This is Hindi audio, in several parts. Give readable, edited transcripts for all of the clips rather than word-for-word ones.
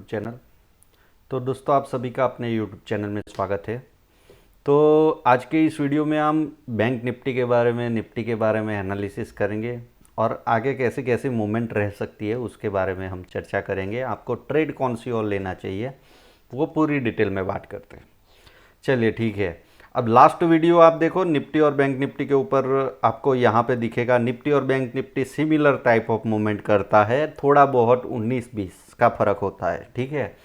चैनल। तो दोस्तों, आप सभी का अपने यूट्यूब चैनल में स्वागत है। तो आज के इस वीडियो में हम बैंक निफ्टी के बारे में, निफ्टी के बारे में एनालिसिस करेंगे और आगे कैसे कैसे मूवमेंट रह सकती है उसके बारे में हम चर्चा करेंगे। आपको ट्रेड कौन सी और लेना चाहिए वो पूरी डिटेल में बात करते हैं। चलिए ठीक है। अब लास्ट वीडियो आप देखो, निफ्टी और बैंक निफ्टी के ऊपर आपको यहाँ पे दिखेगा निफ्टी और bank Nifty similar type of movement करता है, थोड़ा बहुत 19-20 का फर्क होता है। ठीक है,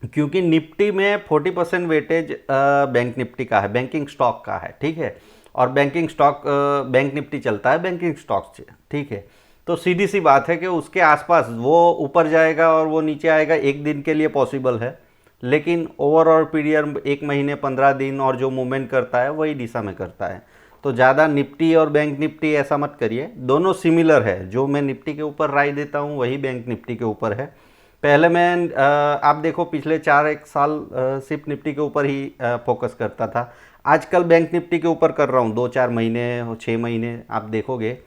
क्योंकि निफ्टी में 40% वेटेज बैंक निफ्टी का है, बैंकिंग स्टॉक का है। ठीक है, और बैंकिंग स्टॉक बैंक निफ्टी चलता है बैंकिंग स्टॉक से। ठीक है, तो सीधी सी बात है कि उसके आसपास वो ऊपर जाएगा और वो नीचे आएगा, एक दिन के लिए पॉसिबल है, लेकिन ओवरऑल पीरियड 1 महीने 15 दिन और जो मूवमेंट करता है वही दिशा में करता है। तो ज़्यादा निफ्टी और बैंक निफ्टी ऐसा मत करिए, दोनों सिमिलर है। जो मैं निफ्टी के ऊपर राय देता हूँ वही बैंक निफ्टी के ऊपर है। पहले मैं आप देखो पिछले 4-1 साल सिर्फ निफ्टी के ऊपर ही फोकस करता था। आजकल बैंक निफ्टी के ऊपर कर रहा हूँ 2-4 महीने 6 महीने आप देखोगे।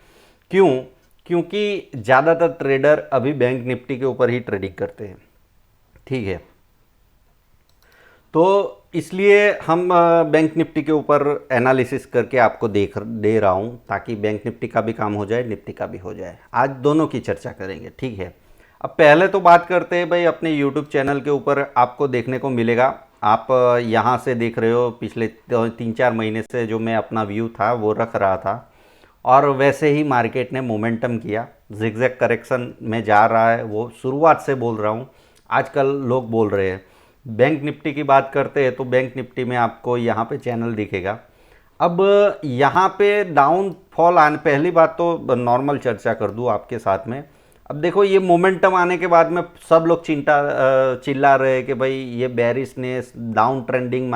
क्यों? क्योंकि ज़्यादातर ट्रेडर अभी बैंक निफ्टी के ऊपर ही ट्रेडिंग करते हैं। ठीक है, तो इसलिए हम बैंक निफ्टी के ऊपर एनालिसिस करके आपको दे रहा हूँ, ताकि बैंक निफ्टी का भी काम हो जाए, निफ्टी का भी हो जाए। आज दोनों की चर्चा करेंगे। ठीक है, अब पहले तो बात करते हैं भाई, अपने यूट्यूब चैनल के ऊपर आपको देखने को मिलेगा। आप यहाँ से देख रहे हो, पिछले 3-4 महीने से जो मैं अपना व्यू था वो रख रहा था, और वैसे ही मार्केट ने मोमेंटम किया, जिगजैग करेक्शन में जा रहा है। वो शुरुआत से बोल रहा हूँ, आजकल लोग बोल रहे हैं। बैंक निफ्टी की बात करते हैं तो बैंक निफ्टी में आपको यहाँ पे चैनल दिखेगा। अब यहाँ पे डाउन फॉल आने, पहली बात तो नॉर्मल चर्चा कर दूँ आपके साथ में। अब देखो, ये मोमेंटम आने के बाद में सब लोग चिल्ला रहे हैं कि भाई ये बेरिशनेस, डाउन ट्रेंडिंग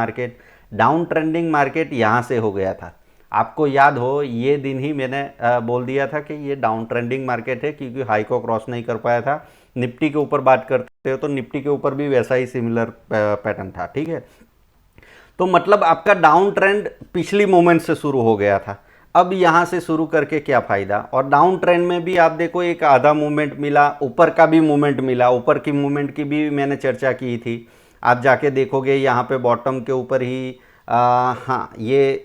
मार्केट यहाँ से हो गया था। आपको याद हो, ये दिन ही मैंने बोल दिया था कि ये डाउन ट्रेंडिंग मार्केट है, क्योंकि हाई को क्रॉस नहीं कर पाया था। निफ्टी के ऊपर बात करते हो तो निफ्टी के ऊपर भी वैसा ही सिमिलर पैटर्न था। ठीक है, तो मतलब आपका डाउन ट्रेंड पिछली मूवमेंट से शुरू हो गया था। अब यहाँ से शुरू करके क्या फ़ायदा? और डाउन ट्रेंड में भी आप देखो, एक आधा मूवमेंट मिला, ऊपर का भी मूवमेंट मिला। ऊपर की मूवमेंट की भी मैंने चर्चा की थी, आप जाके देखोगे यहाँ पे बॉटम के ऊपर ही हाँ, ये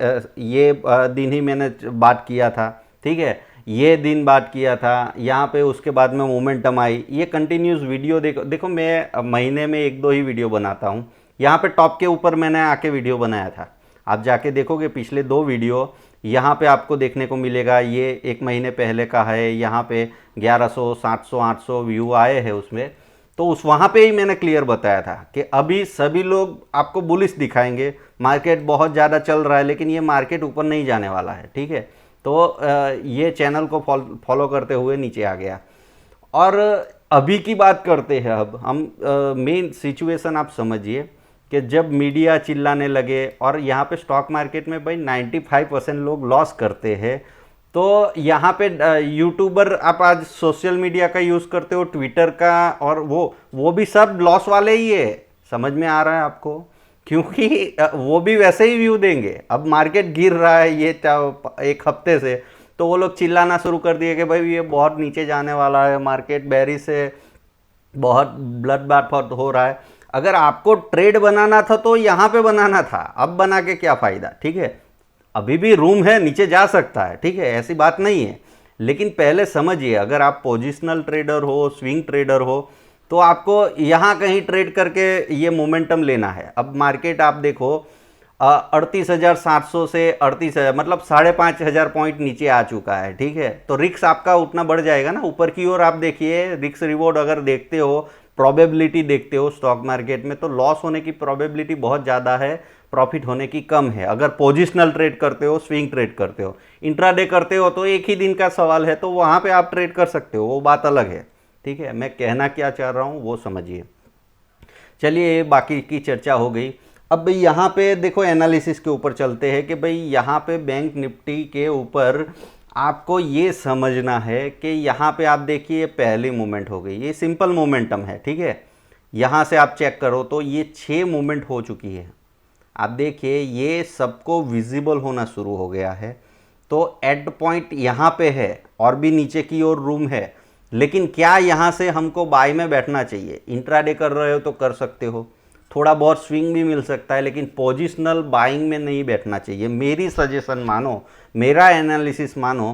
दिन ही मैंने बात किया था। ठीक है, ये दिन बात किया था यहाँ पे, उसके बाद में मोमेंटम आई। ये कंटिन्यूस वीडियो देखो देखो, मैं महीने में 1-2 ही वीडियो बनाता हूँ। यहाँ पे टॉप के ऊपर मैंने आके वीडियो बनाया था, आप जाके देखोगे पिछले 2 वीडियो, यहाँ पे आपको देखने को मिलेगा। ये 1 महीने पहले का है, यहाँ पे 1100, 700, 800 व्यू आए हैं उसमें। तो उस वहाँ पे ही मैंने क्लियर बताया था कि अभी सभी लोग आपको बुलिश दिखाएंगे, मार्केट बहुत ज़्यादा चल रहा है, लेकिन ये मार्केट ऊपर नहीं जाने वाला है। ठीक है, तो ये चैनल को फॉलो करते हुए नीचे आ गया। और अभी की बात करते हैं, अब हम मेन सिचुएशन आप समझिए कि जब मीडिया चिल्लाने लगे और यहाँ पे स्टॉक मार्केट में भाई 95% लोग लॉस करते हैं, तो यहाँ पे यूट्यूबर, आप आज सोशल मीडिया का यूज़ करते हो, ट्विटर का, और वो भी सब लॉस वाले ही है। समझ में आ रहा है आपको? क्योंकि वो भी वैसे ही व्यू देंगे। अब मार्केट गिर रहा है ये 1 हफ्ते से, तो वो लोग चिल्लाना शुरू कर दिए कि भाई ये बहुत नीचे जाने वाला है, मार्केट बेरिश है, बहुत ब्लड बाथ हो रहा है। अगर आपको ट्रेड बनाना था तो यहाँ पे बनाना था, अब बना के क्या फ़ायदा? ठीक है, अभी भी रूम है, नीचे जा सकता है। ठीक है, ऐसी बात नहीं है, लेकिन पहले समझिए, अगर आप पोजिशनल ट्रेडर हो, स्विंग ट्रेडर हो, तो आपको यहाँ कहीं ट्रेड करके ये मोमेंटम लेना है। अब मार्केट आप देखो 38,700 से 38,000, मतलब 5,500 पॉइंट नीचे आ चुका है। ठीक है, तो रिक्स आपका उतना बढ़ जाएगा ना ऊपर की ओर। आप देखिए, रिक्स रिवॉर्ड अगर देखते हो, प्रोबेबिलिटी देखते हो स्टॉक मार्केट में, तो लॉस होने की प्रोबेबिलिटी बहुत ज़्यादा है, प्रॉफिट होने की कम है। अगर पोजिशनल ट्रेड करते हो, स्विंग ट्रेड करते हो, इंट्राडे करते हो, तो एक ही दिन का सवाल है, तो वहाँ पे आप ट्रेड कर सकते हो, वो बात अलग है। ठीक है, मैं कहना क्या चाह रहा हूँ वो समझिए। चलिए, बाकी की चर्चा हो गई। अब भाई यहाँ पे देखो, एनालिसिस के ऊपर चलते हैं कि भाई यहाँ पे बैंक निफ्टी के ऊपर आपको ये समझना है कि यहाँ पे आप देखिए पहली मूवमेंट हो गई, ये सिंपल मोमेंटम है। ठीक है, यहाँ से आप चेक करो तो ये 6 मूवमेंट हो चुकी है। आप देखिए, ये सबको विजिबल होना शुरू हो गया है। तो एट पॉइंट यहाँ पे है और भी नीचे की ओर रूम है। लेकिन क्या यहाँ से हमको बाय में बैठना चाहिए? इंट्राडे कर रहे हो तो कर सकते हो, थोड़ा बहुत स्विंग भी मिल सकता है, लेकिन पोजिशनल बाइंग में नहीं बैठना चाहिए। मेरी सजेशन मानो, मेरा एनालिसिस मानो,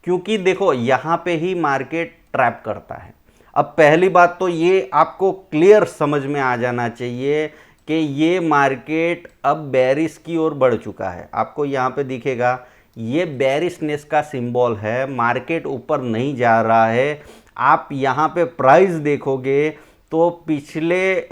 क्योंकि देखो यहाँ पे ही मार्केट ट्रैप करता है। अब पहली बात तो ये आपको क्लियर समझ में आ जाना चाहिए कि ये मार्केट अब बेरिश की ओर बढ़ चुका है। आपको यहाँ पे दिखेगा ये बेरिशनेस का सिंबल है, मार्केट ऊपर नहीं जा रहा है। आप यहाँ पे प्राइस देखोगे तो पिछले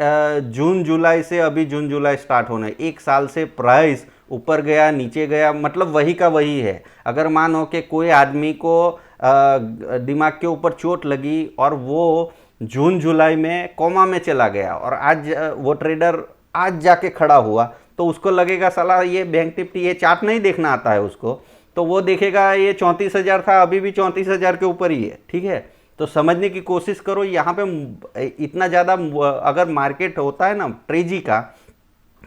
जून जुलाई से अभी जून जुलाई स्टार्ट होना है, एक साल से प्राइस ऊपर गया नीचे गया, मतलब वही का वही है। अगर मानो कि कोई आदमी को दिमाग के ऊपर चोट लगी और वो जून जुलाई में कोमा में चला गया और आज वो ट्रेडर आज जाके खड़ा हुआ, तो उसको लगेगा साला ये बैंक निफ्टी, ये चार्ट नहीं देखना आता है उसको, तो वो देखेगा ये 34,000 था, अभी भी 34,000 के ऊपर ही है। ठीक है, तो समझने की कोशिश करो। यहाँ पे इतना ज़्यादा अगर मार्केट होता है ना तेजी का,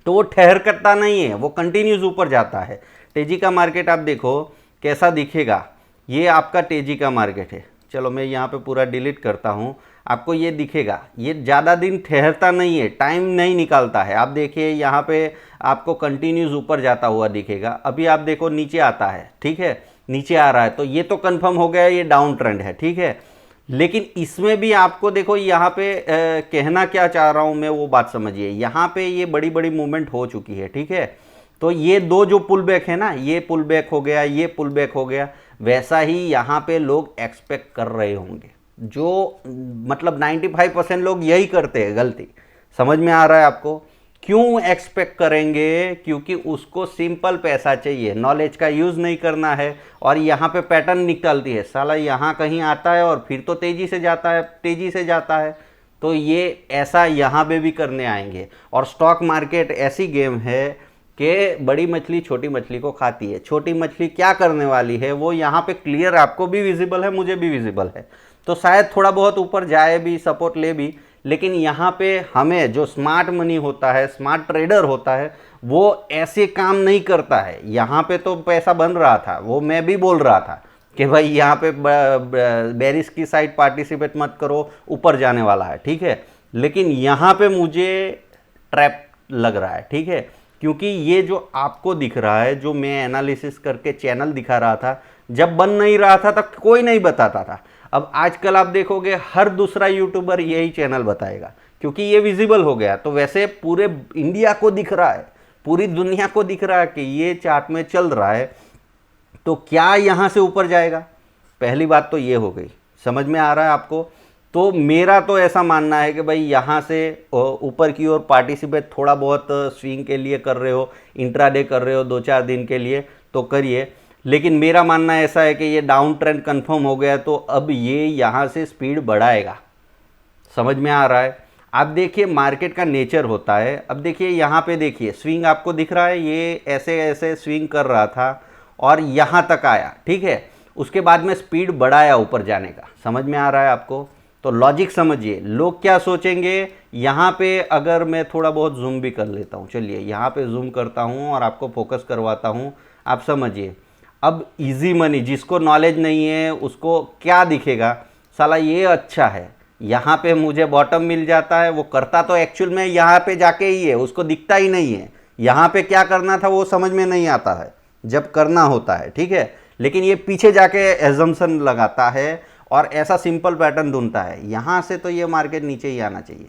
तो वो ठहर करता नहीं है, वो कंटिन्यूस ऊपर जाता है। तेजी का मार्केट आप देखो कैसा दिखेगा, ये आपका तेजी का मार्केट है। चलो मैं यहाँ पे पूरा डिलीट करता हूँ, आपको ये दिखेगा ये ज़्यादा दिन ठहरता नहीं है, टाइम नहीं निकालता है। आप देखिए यहाँ पे आपको कंटिन्यूस ऊपर जाता हुआ दिखेगा, अभी आप देखो नीचे आता है। ठीक है, नीचे आ रहा है, तो ये तो कंफर्म हो गया ये डाउन ट्रेंड है। ठीक है, लेकिन इसमें भी आपको देखो यहाँ पे कहना क्या चाह रहा हूँ मैं, वो बात समझिए। यहाँ पे ये बड़ी बड़ी मूवमेंट हो चुकी है। ठीक है, तो ये दो जो पुल बैक है ना, ये पुल बैक हो गया, ये पुल बैक हो गया, वैसा ही यहाँ पे लोग एक्सपेक्ट कर रहे होंगे। जो मतलब 95% लोग यही करते हैं गलती। समझ में आ रहा है आपको? क्यों एक्सपेक्ट करेंगे? क्योंकि उसको सिंपल पैसा चाहिए, नॉलेज का यूज़ नहीं करना है। और यहाँ पे पैटर्न निकलती है, साला यहाँ कहीं आता है और फिर तो तेज़ी से जाता है, तेज़ी से जाता है। तो ये ऐसा यहाँ पे भी करने आएंगे। और स्टॉक मार्केट ऐसी गेम है कि बड़ी मछली छोटी मछली को खाती है। छोटी मछली क्या करने वाली है वो यहाँ पे क्लियर आपको भी विजिबल है, मुझे भी विजिबल है। तो शायद थोड़ा बहुत ऊपर जाए भी, सपोर्ट ले भी, लेकिन यहाँ पे हमें जो स्मार्ट मनी होता है, स्मार्ट ट्रेडर होता है, वो ऐसे काम नहीं करता है। यहाँ पे तो पैसा बन रहा था, वो मैं भी बोल रहा था कि भाई यहाँ पे बेरिश की साइड पार्टिसिपेट मत करो, ऊपर जाने वाला है। ठीक है, लेकिन यहाँ पे मुझे ट्रैप लग रहा है। ठीक है, क्योंकि ये जो आपको दिख रहा है, जो मैं एनालिसिस करके चैनल दिखा रहा था, जब बन नहीं रहा था तब कोई नहीं बताता था। अब आजकल आप देखोगे हर दूसरा यूट्यूबर यही चैनल बताएगा, क्योंकि ये विजिबल हो गया। तो वैसे पूरे इंडिया को दिख रहा है, पूरी दुनिया को दिख रहा है कि ये चार्ट में चल रहा है, तो क्या यहाँ से ऊपर जाएगा? पहली बात तो ये हो गई। समझ में आ रहा है आपको? तो मेरा तो ऐसा मानना है कि भाई यहाँ से ऊपर की ओर पार्टिसिपेट थोड़ा बहुत स्विंग के लिए कर रहे हो, इंट्राडे कर रहे हो 2-4 दिन के लिए, तो करिए। लेकिन मेरा मानना ऐसा है कि ये डाउन ट्रेंड कंफर्म हो गया, तो अब ये यहाँ से स्पीड बढ़ाएगा। समझ में आ रहा है? आप देखिए मार्केट का नेचर होता है। अब देखिए यहाँ पे देखिए स्विंग आपको दिख रहा है, ये ऐसे ऐसे स्विंग कर रहा था और यहाँ तक आया। ठीक है, उसके बाद में स्पीड बढ़ाया ऊपर जाने का। समझ में आ रहा है आपको? तो लॉजिक समझिए, लोग क्या सोचेंगे। यहाँ पे अगर मैं थोड़ा बहुत जूम भी कर लेता हूँ, चलिए यहाँ पे जूम करता हूँ और आपको फोकस करवाता हूँ, आप समझिए। अब इजी मनी, जिसको नॉलेज नहीं है उसको क्या दिखेगा, साला ये अच्छा है, यहाँ पे मुझे बॉटम मिल जाता है। वो करता तो एक्चुअल में यहाँ पे जाके ही है, उसको दिखता ही नहीं है। यहाँ पे क्या करना था वो समझ में नहीं आता है जब करना होता है। ठीक है, लेकिन ये पीछे जाके एजम्पशन लगाता है और ऐसा सिंपल पैटर्न ढूंढता है। यहाँ से तो ये मार्केट नीचे ही आना चाहिए।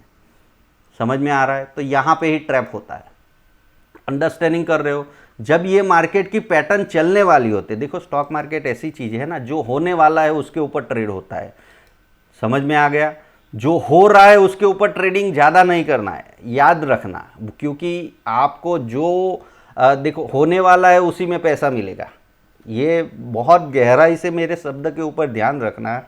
समझ में आ रहा है? तो यहाँ पे ही ट्रैप होता है। अंडरस्टैंडिंग कर रहे हो? जब ये मार्केट की पैटर्न चलने वाली होती है, देखो स्टॉक मार्केट ऐसी चीज़ है ना, जो होने वाला है उसके ऊपर ट्रेड होता है। समझ में आ गया? जो हो रहा है उसके ऊपर ट्रेडिंग ज़्यादा नहीं करना है, याद रखना। क्योंकि आपको जो देखो होने वाला है उसी में पैसा मिलेगा। ये बहुत गहराई से मेरे शब्द के ऊपर ध्यान रखना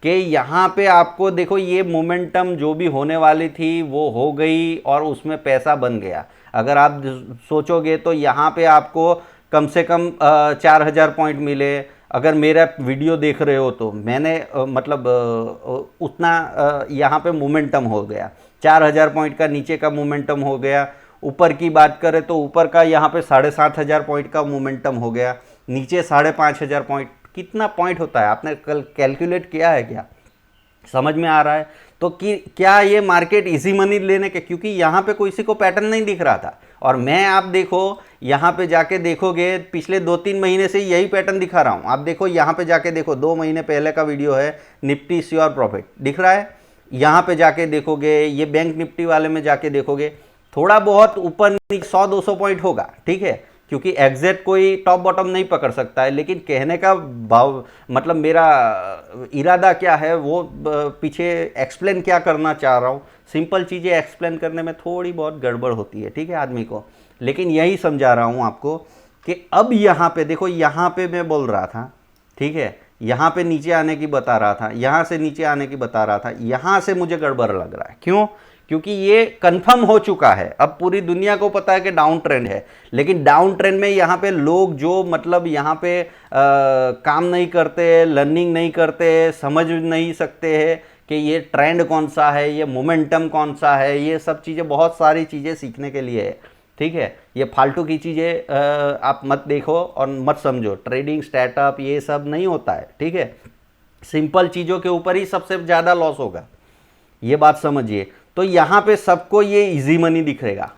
कि यहाँ पे आपको देखो ये मोमेंटम जो भी होने वाली थी वो हो गई और उसमें पैसा बन गया। अगर आप सोचोगे तो यहाँ पे आपको कम से कम 4,000 पॉइंट मिले। अगर मेरा वीडियो देख रहे हो तो मैंने मतलब उतना यहाँ पे मोमेंटम हो गया, 4,000 पॉइंट का नीचे का मोमेंटम हो गया। ऊपर की बात करें तो ऊपर का यहाँ पे 7,500 पॉइंट का मोमेंटम हो गया, नीचे 5,500 पॉइंट। कितना पॉइंट होता है आपने कल कैलकुलेट किया है क्या? समझ में आ रहा है? तो कि क्या ये मार्केट इजी मनी लेने के, क्योंकि यहाँ पे किसी को पैटर्न नहीं दिख रहा था, और मैं आप देखो यहाँ पे जाके देखोगे पिछले 2-3 महीने से यही पैटर्न दिखा रहा हूँ। आप देखो यहाँ पे जाके देखो, 2 महीने पहले का वीडियो है, निफ्टी श्योर प्रॉफिट दिख रहा है। यहाँ पे जाके देखोगे, ये बैंक निफ्टी वाले में जाके देखोगे, थोड़ा बहुत ऊपर नीचे 100-200 पॉइंट होगा, ठीक है, क्योंकि एग्जैक्ट कोई टॉप बॉटम नहीं पकड़ सकता है। लेकिन कहने का भाव मतलब मेरा इरादा क्या है वो पीछे एक्सप्लेन क्या करना चाह रहा हूँ। सिंपल चीज़ें एक्सप्लेन करने में थोड़ी बहुत गड़बड़ होती है, ठीक है, आदमी को, लेकिन यही समझा रहा हूँ आपको कि अब यहाँ पे देखो, यहाँ पे मैं बोल रहा था, ठीक है, यहाँ पे नीचे आने की बता रहा था, यहाँ से नीचे आने की बता रहा था, यहाँ से मुझे गड़बड़ लग रहा है। क्यों? क्योंकि ये कंफर्म हो चुका है, अब पूरी दुनिया को पता है कि डाउन ट्रेंड है, लेकिन डाउन ट्रेंड में यहाँ पे लोग जो मतलब यहाँ पे काम नहीं करते, लर्निंग नहीं करते, समझ नहीं सकते हैं कि ये ट्रेंड कौन सा है, ये मोमेंटम कौन सा है, ये सब चीज़ें, बहुत सारी चीज़ें सीखने के लिए है, ठीक है। ये फालतू की चीज़ें आप मत देखो और मत समझो, ट्रेडिंग स्टार्टअप ये सब नहीं होता है, ठीक है। सिंपल चीज़ों के ऊपर ही सबसे ज़्यादा लॉस होगा, ये बात समझिए। तो यहाँ पे सबको ये इजी मनी दिखेगा,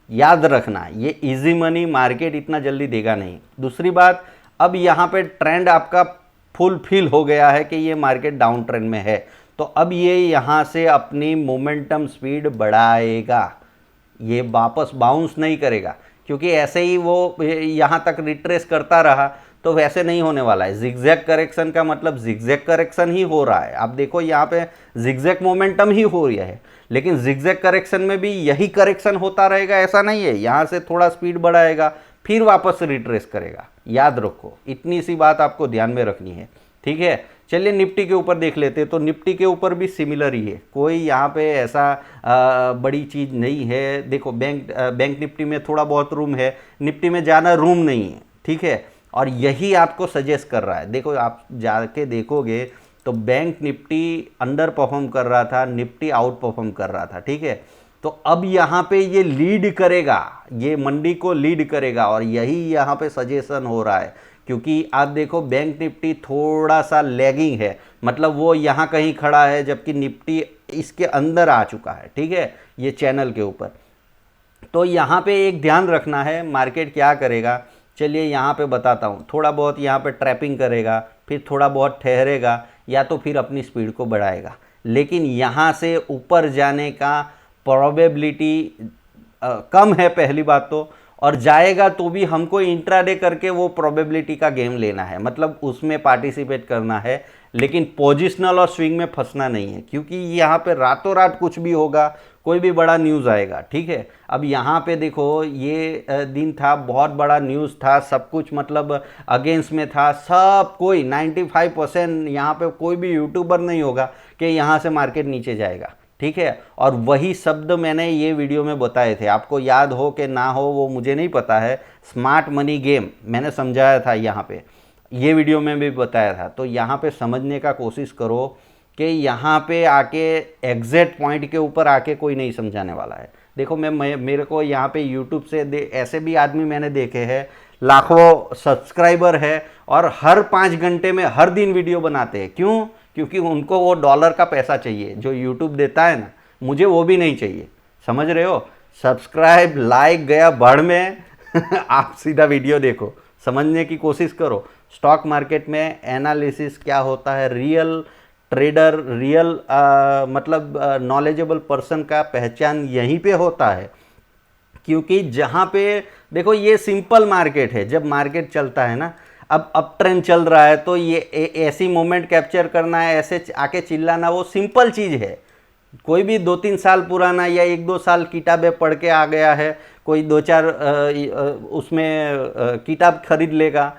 याद रखना, ये इजी मनी मार्केट इतना जल्दी देगा नहीं। दूसरी बात, अब यहाँ पे ट्रेंड आपका फुलफिल हो गया है कि ये मार्केट डाउन ट्रेंड में है, तो अब ये यहाँ से अपनी मोमेंटम स्पीड बढ़ाएगा, ये वापस बाउंस नहीं करेगा, क्योंकि ऐसे ही वो यहाँ तक रिट्रेस करता रहा तो वैसे नहीं होने वाला है। जिगजैग करेक्शन का मतलब जिगजैग करेक्शन ही हो रहा है, आप देखो यहाँ पे जिगजैग मोमेंटम ही हो रहा है, लेकिन जिगजैग करेक्शन में भी यही करेक्शन होता रहेगा ऐसा नहीं है, यहाँ से थोड़ा स्पीड बढ़ाएगा फिर वापस रिट्रेस करेगा, याद रखो, इतनी सी बात आपको ध्यान में रखनी है, ठीक है। चलिए निफ्टी के ऊपर देख लेते हैं, तो निफ्टी के ऊपर भी सिमिलर ही है, कोई यहाँ पे ऐसा बड़ी चीज़ नहीं है। देखो बैंक निफ्टी में थोड़ा बहुत रूम है, निफ्टी में ज़्यादा रूम नहीं है, ठीक है, और यही आपको सजेस्ट कर रहा है। देखो आप जाके देखोगे तो बैंक निफ्टी अंडर परफॉर्म कर रहा था, निफ्टी आउट परफॉर्म कर रहा था, ठीक है। तो अब यहाँ पे ये लीड करेगा, ये मंडी को लीड करेगा, और यही यहाँ पे सजेशन हो रहा है, क्योंकि आप देखो बैंक निफ्टी थोड़ा सा लैगिंग है, मतलब वो यहाँ कहीं खड़ा है जबकि निफ्टी इसके अंदर आ चुका है, ठीक है, ये चैनल के ऊपर। तो यहाँ पे एक ध्यान रखना है, मार्केट क्या करेगा, चलिए यहाँ पे बताता हूँ। थोड़ा बहुत यहाँ पे ट्रैपिंग करेगा, फिर थोड़ा बहुत ठहरेगा, या तो फिर अपनी स्पीड को बढ़ाएगा, लेकिन यहाँ से ऊपर जाने का प्रोबेबिलिटी कम है पहली बात तो, और जाएगा तो भी हमको इंट्राडे करके वो प्रोबेबिलिटी का गेम लेना है, मतलब उसमें पार्टिसिपेट करना है, लेकिन पोजिशनल और स्विंग में फंसना नहीं है, क्योंकि यहाँ पे रातों रात कुछ भी होगा, कोई भी बड़ा न्यूज़ आएगा, ठीक है। अब यहाँ पे देखो ये दिन था, बहुत बड़ा न्यूज़ था, सब कुछ मतलब अगेंस्ट में था, सब कोई 95% यहाँ पे कोई भी यूट्यूबर नहीं होगा कि यहाँ से मार्केट नीचे जाएगा, ठीक है। और वही शब्द मैंने ये वीडियो में बताए थे, आपको याद हो कि ना हो वो मुझे नहीं पता है। स्मार्ट मनी गेम मैंने समझाया था यहाँ पे, ये वीडियो में भी बताया था। तो यहाँ पे समझने का कोशिश करो कि यहाँ पे आके एग्जैक्ट पॉइंट के ऊपर आके कोई नहीं समझाने वाला है। देखो मेरे को यहाँ पे यूट्यूब से ऐसे भी आदमी मैंने देखे हैं, लाखों सब्सक्राइबर है, और हर 5 घंटे में हर दिन वीडियो बनाते हैं। क्यों? क्योंकि उनको वो डॉलर का पैसा चाहिए जो यूट्यूब देता है ना, मुझे वो भी नहीं चाहिए, समझ रहे हो। सब्सक्राइब लाइक गया बढ़ में आप सीधा वीडियो देखो, समझने की कोशिश करो स्टॉक मार्केट में एनालिसिस क्या होता है, रियल ट्रेडर, रियल मतलब नॉलेजेबल पर्सन का पहचान यहीं पे होता है। क्योंकि जहाँ पे देखो ये सिंपल मार्केट है, जब मार्केट चलता है ना, अब अप ट्रेंड चल रहा है तो ये ऐसी मोमेंट कैप्चर करना है, ऐसे आके चिल्लाना, वो सिंपल चीज़ है। कोई भी 2-3 साल पुराना या 1-2 साल किताबें पढ़ के आ गया है, कोई 2-4 उसमें किताब खरीद लेगा,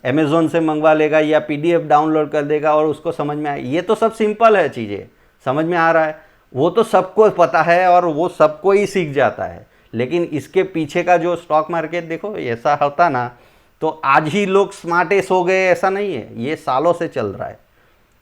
अमेज़ोन से मंगवा लेगा या पीडीएफ डाउनलोड कर देगा और उसको समझ में आए, ये तो सब सिंपल है, चीज़ें समझ में आ रहा है, वो तो सबको पता है और वो सबको ही सीख जाता है। लेकिन इसके पीछे का जो स्टॉक मार्केट देखो, ऐसा होता ना तो आज ही लोग स्मार्टेस्ट हो गए, ऐसा नहीं है, ये सालों से चल रहा है।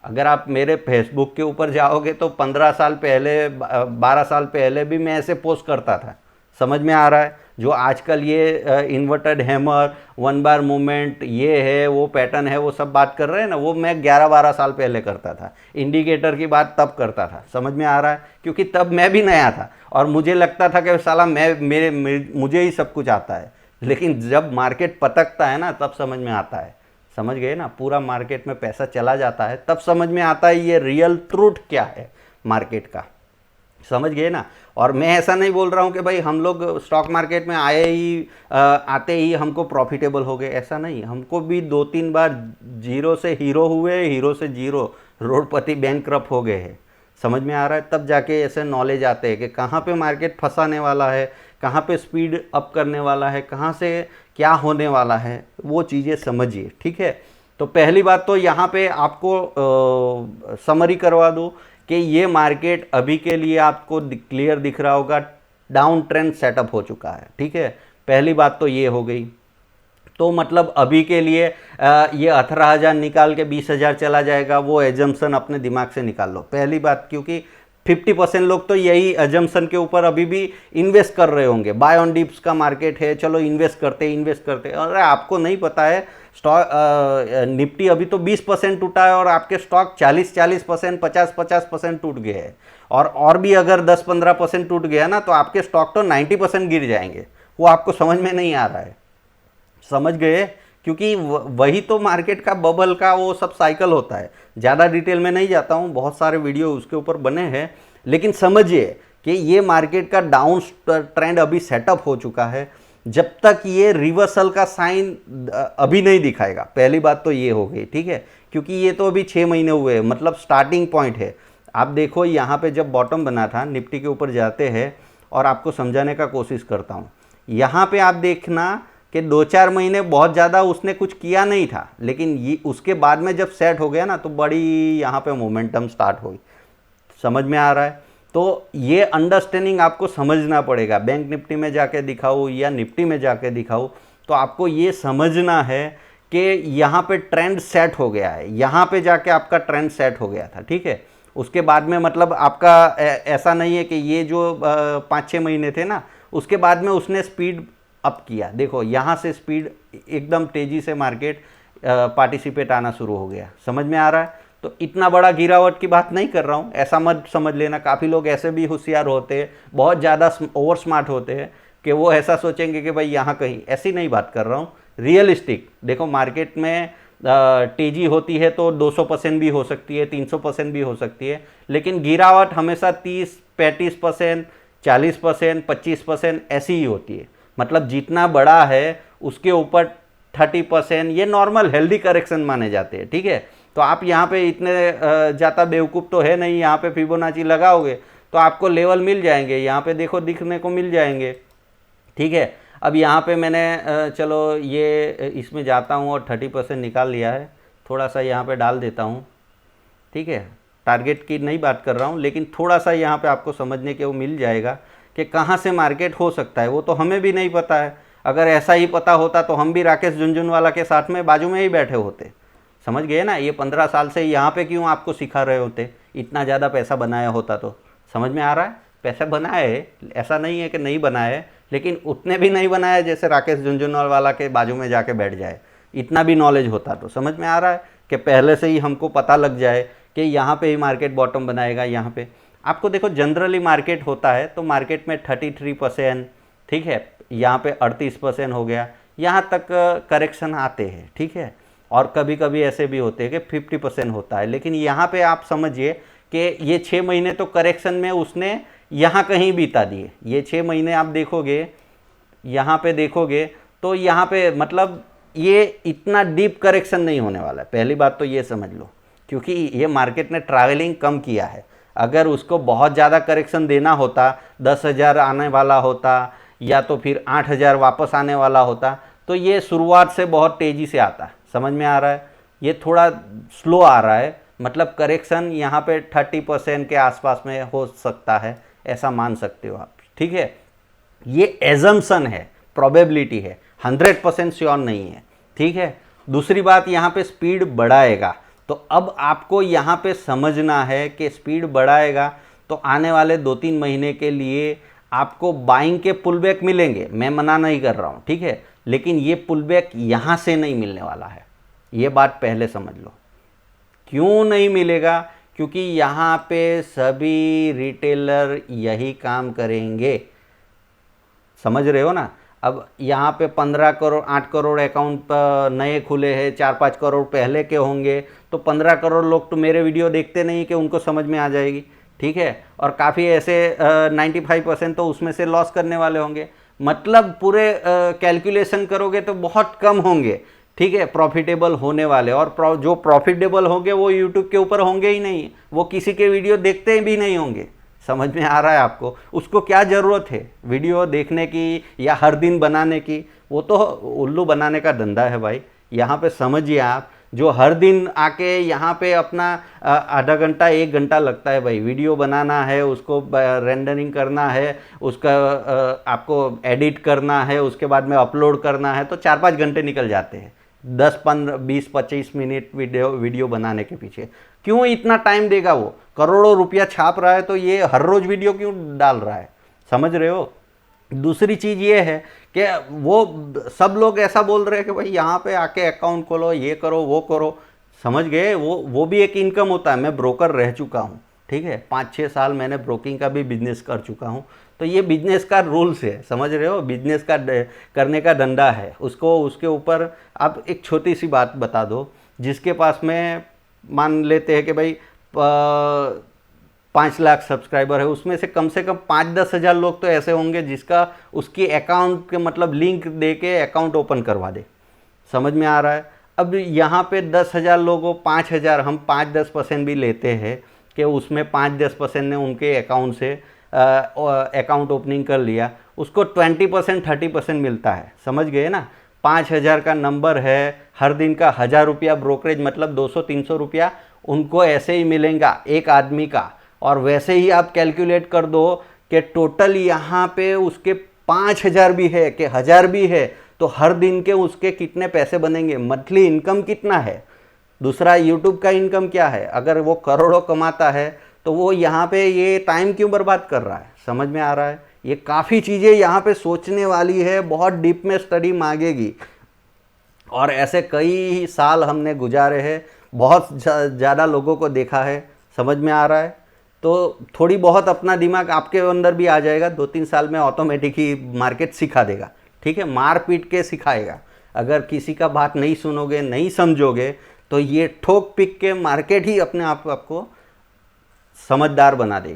अगर आप मेरे फेसबुक के ऊपर जाओगे तो 15 साल पहले 12 साल पहले भी मैं ऐसे पोस्ट करता था, समझ में आ रहा है। जो आजकल ये inverted hammer, one bar movement, ये है वो पैटर्न है, वो सब बात कर रहे हैं ना, वो मैं 11-12 साल पहले करता था। इंडिकेटर की बात तब करता था, समझ में आ रहा है, क्योंकि तब मैं भी नया था और मुझे लगता था कि साला मुझे ही सब कुछ आता है। लेकिन जब मार्केट पटकता है ना तब समझ में आता है, समझ गए ना, पूरा मार्केट में पैसा चला जाता है तब समझ में आता है ये रियल ट्रूथ क्या है मार्केट का, समझ गए ना। और मैं ऐसा नहीं बोल रहा हूँ कि भाई हम लोग स्टॉक मार्केट में आते ही हमको प्रॉफिटेबल हो गए, ऐसा नहीं, हमको भी 2-3 बार जीरो से हीरो हुए, हीरो से जीरो, रोडपति बैंकक्रप्ट हो गए हैं, समझ में आ रहा है। तब जाके ऐसे नॉलेज आते हैं कि कहाँ पे मार्केट फंसाने वाला है, कहाँ पे स्पीड अप करने वाला है, कहाँ से क्या होने वाला है, वो चीज़ें समझिए, ठीक है। तो पहली बात तो यहाँ पे आपको समरी करवा दूँ कि ये मार्केट अभी के लिए आपको क्लियर दिख रहा होगा, डाउन ट्रेंड सेटअप हो चुका है, ठीक है। पहली बात तो ये हो गई। तो मतलब अभी के लिए ये 18,000 निकाल के 20,000 चला जाएगा, वो एजम्पशन अपने दिमाग से निकाल लो, पहली बात, क्योंकि 50% लोग तो यही एजम्पशन के ऊपर अभी भी इन्वेस्ट कर रहे होंगे। बाय ऑन डिप्स का मार्केट है, चलो इन्वेस्ट करते। अरे आपको नहीं पता है स्टॉक निफ्टी अभी तो 20% टूटा है और आपके स्टॉक 40% 50% टूट गए हैं। और भी अगर 10-15% टूट गया ना तो आपके स्टॉक तो 90% गिर जाएंगे, वो आपको समझ में नहीं आ रहा है, समझ गए। क्योंकि वही तो मार्केट का बबल का वो सब साइकिल होता है। ज़्यादा डिटेल में नहीं जाता हूँ, बहुत सारे वीडियो उसके ऊपर बने हैं, लेकिन समझिए कि ये मार्केट का डाउन ट्रेंड अभी सेटअप हो चुका है। जब तक ये रिवर्सल का साइन अभी नहीं दिखाएगा, पहली बात तो ये हो गई, ठीक है। क्योंकि ये तो अभी 6 महीने हुए हैं, मतलब स्टार्टिंग पॉइंट है। आप देखो यहाँ पे जब बॉटम बना था, निफ्टी के ऊपर जाते हैं और आपको समझाने का कोशिश करता हूँ। यहाँ पे आप देखना कि 2-4 महीने बहुत ज़्यादा उसने कुछ किया नहीं था, लेकिन ये उसके बाद में जब सेट हो गया ना तो बड़ी यहाँ पे मोमेंटम स्टार्ट हुई, समझ में आ रहा है। तो ये अंडरस्टैंडिंग आपको समझना पड़ेगा। बैंक निफ्टी में जाके दिखाऊँ या निफ्टी में जाके दिखाऊँ, तो आपको ये समझना है कि यहाँ पे ट्रेंड सेट हो गया है, यहाँ पे जाके आपका ट्रेंड सेट हो गया था, ठीक है। उसके बाद में मतलब आपका ऐसा नहीं है कि ये जो 5-6 महीने थे ना, उसके बाद में उसने स्पीड अप किया। देखो यहाँ से स्पीड एकदम तेज़ी से मार्केट पार्टिसिपेट आना शुरू हो गया, समझ में आ रहा है। तो इतना बड़ा गिरावट की बात नहीं कर रहा हूँ, ऐसा मत समझ लेना। काफ़ी लोग ऐसे भी होशियार होते हैं, बहुत ज़्यादा ओवर स्मार्ट होते हैं कि वो ऐसा सोचेंगे कि भाई यहाँ कहीं, ऐसी नहीं बात कर रहा हूँ, रियलिस्टिक। देखो मार्केट में तेज़ी होती है तो 200% भी हो सकती है, 300% भी हो सकती है, लेकिन गिरावट हमेशा 30-35%, 40%, 25% ऐसी ही होती है। मतलब जितना बड़ा है उसके ऊपर 30% ये नॉर्मल हेल्दी करेक्शन माने जाते हैं, ठीक है। तो आप यहाँ पे इतने ज़्यादा बेवकूफ़ तो है नहीं, यहाँ पे फिबोनाची लगाओगे तो आपको लेवल मिल जाएंगे, यहाँ पे देखो दिखने को मिल जाएंगे, ठीक है। अब यहाँ पे मैंने चलो ये इसमें जाता हूँ और 30% निकाल लिया है, थोड़ा सा यहाँ पे डाल देता हूँ, ठीक है। टारगेट की नहीं बात कर रहा हूँ, लेकिन थोड़ा सा यहाँ पे आपको समझने के वो मिल जाएगा कि कहाँ से मार्केट हो सकता है। वो तो हमें भी नहीं पता है, अगर ऐसा ही पता होता तो हम भी राकेश झुनझुनवाला के साथ में बाजू में ही बैठे होते, समझ गए ना। ये 15 साल से यहाँ पे क्यों आपको सिखा रहे होते, इतना ज़्यादा पैसा बनाया होता तो। समझ में आ रहा है, पैसा बनाया है, ऐसा नहीं है कि नहीं बनाया है, लेकिन उतने भी नहीं बनाया जैसे राकेश झुनझुनवाला के बाजू में जाके बैठ जाए। इतना भी नॉलेज होता तो समझ में आ रहा है कि पहले से ही हमको पता लग जाए कि यहाँ पे ही मार्केट बॉटम बनाएगा। यहाँ पे आपको देखो जनरली मार्केट होता है तो मार्केट में 33%, ठीक है, यहाँ पे 38% हो गया, यहाँ तक करेक्शन आते हैं, ठीक है। और कभी कभी ऐसे भी होते हैं कि 50% होता है, लेकिन यहाँ पे आप समझिए कि ये 6 महीने तो करेक्शन में उसने यहाँ कहीं बिता दिए। ये 6 महीने आप देखोगे, यहाँ पे देखोगे तो यहाँ पे मतलब ये इतना डीप करेक्शन नहीं होने वाला है, पहली बात तो ये समझ लो, क्योंकि ये मार्केट ने ट्रैवलिंग कम किया है। अगर उसको बहुत ज़्यादा करेक्शन देना होता, 10,000 आने वाला होता या तो फिर 8,000 वापस आने वाला होता, तो ये शुरुआत से बहुत तेज़ी से आता, समझ में आ रहा है। ये थोड़ा स्लो आ रहा है, मतलब करेक्शन यहाँ पे 30% के आसपास में हो सकता है, ऐसा मान सकते हो आप, ठीक है। ये एजम्पशन है, प्रोबेबिलिटी है, 100% श्योर नहीं है, ठीक है। दूसरी बात, यहाँ पे स्पीड बढ़ाएगा, तो अब आपको यहाँ पे समझना है कि स्पीड बढ़ाएगा तो आने वाले 2-3 महीने के लिए आपको बाइंग के पुल बैक मिलेंगे, मैं मना नहीं कर रहा हूँ, ठीक है, लेकिन ये पुल बैक यहाँ से नहीं मिलने वाला है, ये बात पहले समझ लो। क्यों नहीं मिलेगा? क्योंकि यहाँ पे सभी रिटेलर यही काम करेंगे, समझ रहे हो ना। अब यहाँ पे 15 करोड़ 8 करोड़ अकाउंट नए खुले हैं, 4-5 करोड़ पहले के होंगे, तो 15 करोड़ लोग तो मेरे वीडियो देखते नहीं कि उनको समझ में आ जाएगी, ठीक है। और काफ़ी ऐसे 95% तो उसमें से लॉस करने वाले होंगे, मतलब पूरे कैलकुलेशन करोगे तो बहुत कम होंगे, ठीक है, प्रॉफिटेबल होने वाले। और जो प्रॉफिटेबल होंगे वो यूट्यूब के ऊपर होंगे ही नहीं, वो किसी के वीडियो देखते भी नहीं होंगे। समझ में आ रहा है आपको? उसको क्या ज़रूरत है वीडियो देखने की या हर दिन बनाने की? वो तो उल्लू बनाने का धंधा है भाई। यहाँ पे समझिए आप, जो हर दिन आके यहाँ पे अपना आधा घंटा 1 घंटा लगता है भाई, वीडियो बनाना है, उसको रेंडरिंग करना है, उसका आपको एडिट करना है, उसके बाद में अपलोड करना है, तो 4-5 घंटे निकल जाते हैं 10-15-20-25 मिनट वीडियो बनाने के पीछे। क्यों इतना टाइम देगा? वो करोड़ों रुपया छाप रहा है तो ये हर रोज वीडियो क्यों डाल रहा है? समझ रहे हो? दूसरी चीज़ ये है कि वो सब लोग ऐसा बोल रहे हैं कि भाई यहाँ पे आके अकाउंट खोलो, ये करो, वो करो, समझ गए? वो भी एक इनकम होता है। मैं ब्रोकर रह चुका हूँ, ठीक है, 5-6 साल मैंने ब्रोकिंग का भी बिजनेस कर चुका हूँ, तो ये बिजनेस का रूल्स है, समझ रहे हो? बिजनेस का करने का धंधा है, उसको उसके ऊपर आप एक छोटी सी बात बता दो। जिसके पास में मान लेते हैं कि भाई 5 लाख सब्सक्राइबर है, उसमें से कम 5-10 हज़ार लोग तो ऐसे होंगे जिसका उसकी अकाउंट के मतलब लिंक दे के अकाउंट ओपन करवा दे। समझ में आ रहा है? अब यहाँ पे 10,000 लोगों 5,000, हम 5-10% भी लेते हैं कि उसमें 5-10% ने उनके अकाउंट से अकाउंट ओपनिंग कर लिया, उसको 20% 30% मिलता है। समझ गए ना? 5,000 का नंबर है, हर दिन का 1,000 रुपया ब्रोकरेज, मतलब 200-300 रुपया उनको ऐसे ही मिलेगा एक आदमी का। और वैसे ही आप कैलकुलेट कर दो कि टोटल यहाँ पे उसके 5,000 भी है कि 1,000 भी है, तो हर दिन के उसके कितने पैसे बनेंगे, मंथली इनकम कितना है। दूसरा, यूट्यूब का इनकम क्या है? अगर वो करोड़ों कमाता है तो वो यहाँ पे ये टाइम क्यों बर्बाद कर रहा है? समझ में आ रहा है? ये काफ़ी चीज़ें यहाँ पे सोचने वाली है, बहुत डीप में स्टडी मांगेगी, और ऐसे कई साल हमने गुजारे हैं, बहुत ज़्यादा लोगों को देखा है। समझ में आ रहा है? तो थोड़ी बहुत अपना दिमाग आपके अंदर भी आ जाएगा, 2-3 साल में ऑटोमेटिक ही मार्केट सिखा देगा, ठीक है, मार पीट के सिखाएगा। अगर किसी का बात नहीं सुनोगे, नहीं समझोगे, तो ये ठोक पिक के मार्केट ही अपने आप आपको समझदार बना देगा।